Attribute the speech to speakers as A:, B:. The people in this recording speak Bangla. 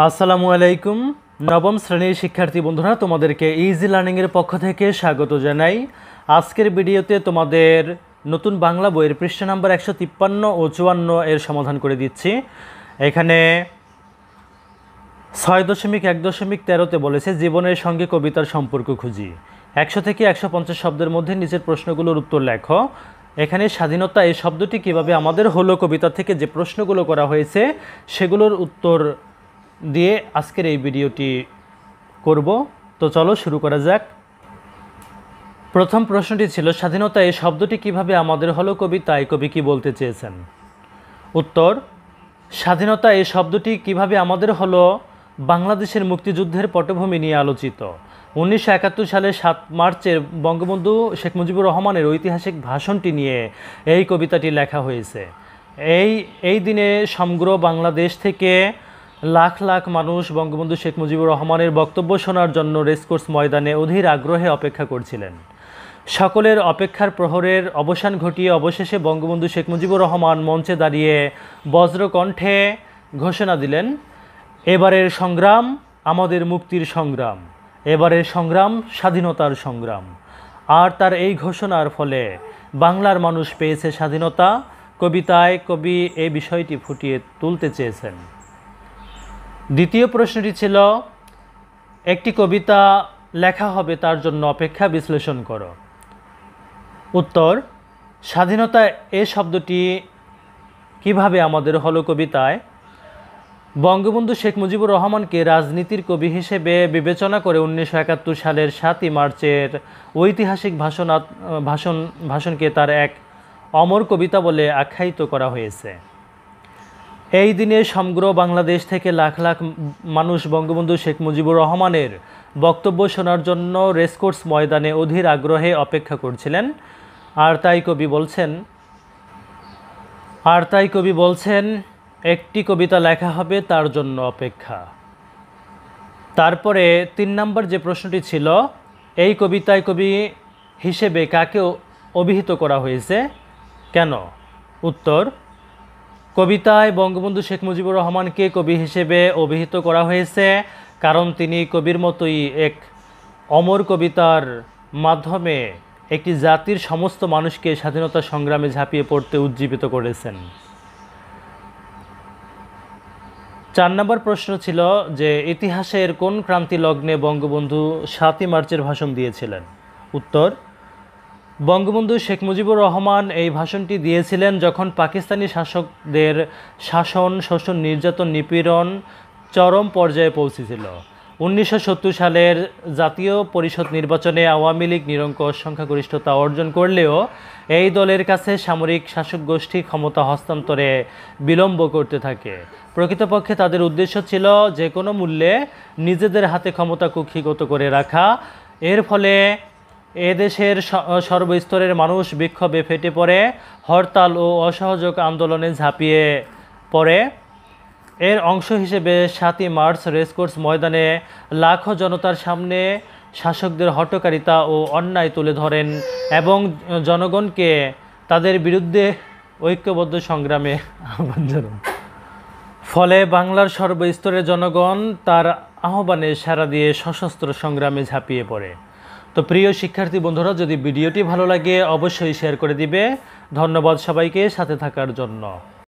A: আসসালামু আলাইকুম। নবম শ্রেণীর শিক্ষার্থী বন্ধুরা, তোমাদেরকে ইজি লার্নিংয়ের পক্ষ থেকে স্বাগত জানাই। আজকের ভিডিওতে তোমাদের নতুন বাংলা বইয়ের পৃষ্ঠা নাম্বার 153 ও 54 এর সমাধান করে দিচ্ছি। এখানে 6.1.13তে বলেছে জীবনের সঙ্গে কবিতার সম্পর্ক খুঁজি। 100 থেকে 150 শব্দের মধ্যে নিচের প্রশ্নগুলোর উত্তর লেখো। এখানে স্বাধীনতা এই শব্দটি কিভাবে আমাদের হলো কবিতা থেকে যে প্রশ্নগুলো করা হয়েছে সেগুলোর উত্তর দিয়ে আজকের এই ভিডিওটি করব। তো চলো শুরু করা যাক। প্রথম প্রশ্নটি ছিল স্বাধীনতা এই শব্দটি কিভাবে আমাদের হলো কবিতায় কবি কি বলতে চেয়েছেন। উত্তর, স্বাধীনতা এই শব্দটি কিভাবে আমাদের হলো বাংলাদেশের মুক্তিযুদ্ধের পটভূমি নিয়ে আলোচিত। 1971 সালের 7 মার্চের বঙ্গবন্ধু শেখ মুজিবুর রহমানের ঐতিহাসিক ভাষণটি নিয়ে এই কবিতাটি লেখা হয়েছে। এই দিনে সমগ্র বাংলাদেশ থেকে লাখ লাখ মানুষ বঙ্গবন্ধু শেখ মুজিবুর রহমানের বক্তব্য শোনার জন্য রেসকোর্স ময়দানে অধীর আগ্রহে অপেক্ষা করছিলেন। সকলের অপেক্ষার প্রহরের অবসান ঘটিয়ে অবশেষে বঙ্গবন্ধু শেখ মুজিবুর রহমান মঞ্চে দাঁড়িয়ে বজ্রকণ্ঠে ঘোষণা দিলেন, এবারের সংগ্রাম আমাদের মুক্তির সংগ্রাম, এবারের সংগ্রাম স্বাধীনতার সংগ্রাম। আর তার এই ঘোষণার ফলে বাংলার মানুষ পেয়েছে স্বাধীনতা। কবিতায় কবি এই বিষয়টি ফুটিয়ে তুলতে চেয়েছেন। দ্বিতীয় প্রশ্নটি ছিল একটি কবিতা লেখা হবে তার জন্য অপেক্ষা বিশ্লেষণ করো। উত্তর, স্বাধীনতা এই শব্দটি কিভাবে আমাদের হলো কবিতায় বঙ্গবন্ধু শেখ মুজিবুর রহমানকে রাজনীতির কবি হিসেবে বিবেচনা করে 1971 সালের 7 মার্চের ঐতিহাসিক ভাষণকে তার এক অমর কবিতা বলে আখ্যায়িত করা হয়েছে। এই দিনে সমগ্র বাংলাদেশ থেকে লাখ লাখ মানুষ বঙ্গবন্ধু শেখ মুজিবুর রহমানের বক্তব্য শোনার জন্য রেসকোর্স ময়দানে অধীর আগ্রহে অপেক্ষা করছিলেন। আর তাই কবি বলছেন একটি কবিতা লেখা হবে তার জন্য অপেক্ষা। তারপরে 3 নম্বর যে প্রশ্নটি ছিল এই কবিতায় কবি হিসেবে কাকে অভিহিত করা হয়েছে, কেন। উত্তর, কবিতায় বঙ্গবন্ধু শেখ মুজিবুর রহমানকে কবি হিসেবে অভিহিত করা হয়েছে কারণ তিনি কবির মতোই এক অমর কবিতার মাধ্যমে একটি জাতির সমস্ত মানুষকে স্বাধীনতা সংগ্রামে ঝাঁপিয়ে পড়তে উজ্জীবিত করেছেন। 4 নম্বর প্রশ্ন ছিল যে ইতিহাসের কোন ক্রান্তি লগ্নে বঙ্গবন্ধু 7 মার্চের ভাষণ দিয়েছিলেন। উত্তর, বঙ্গবন্ধু শেখ মুজিবুর রহমান এই ভাষণটি দিয়েছিলেন যখন পাকিস্তানি শাসকদের শাসন, শোষণ, নির্যাতন, নিপীড়ন চরম পর্যায়ে পৌঁছেছিল। 1970 সালের জাতীয় পরিষদ নির্বাচনে আওয়ামী লীগ নিরঙ্কুশ সংখ্যাগরিষ্ঠতা অর্জন করলেও এই দলের কাছে সামরিক শাসক গোষ্ঠী ক্ষমতা হস্তান্তরে বিলম্ব করতে থাকে। প্রকৃতপক্ষে তাদের উদ্দেশ্য ছিল যে কোনো মূল্যে নিজেদের হাতে ক্ষমতা কুক্ষিগত করে রাখা। এর ফলে এদেশের সর্বস্তরের মানুষ বিক্ষোভে ফেটে পড়ে হরতাল ও অসহযোগ আন্দোলনে ঝাঁপিয়ে পড়ে। এর অংশ হিসেবে 7 মার্চ রেসকোর্স ময়দানে লাখো জনতার সামনে শাসকদের হঠকারিতা ও অন্যায় তুলে ধরেন এবং জনগণকে তাদের বিরুদ্ধে ঐক্যবদ্ধ সংগ্রামে আহ্বান জানান। ফলে বাংলার সর্বস্তরের জনগণ তার আহ্বানে সাড়া দিয়ে সশস্ত্র সংগ্রামে ঝাঁপিয়ে পড়ে। তো প্রিয় শিক্ষার্থী বন্ধুরা, যদি ভিডিওটি ভালো লাগে অবশ্যই শেয়ার করে দিবে। ধন্যবাদ সবাইকে সাথে থাকার জন্য।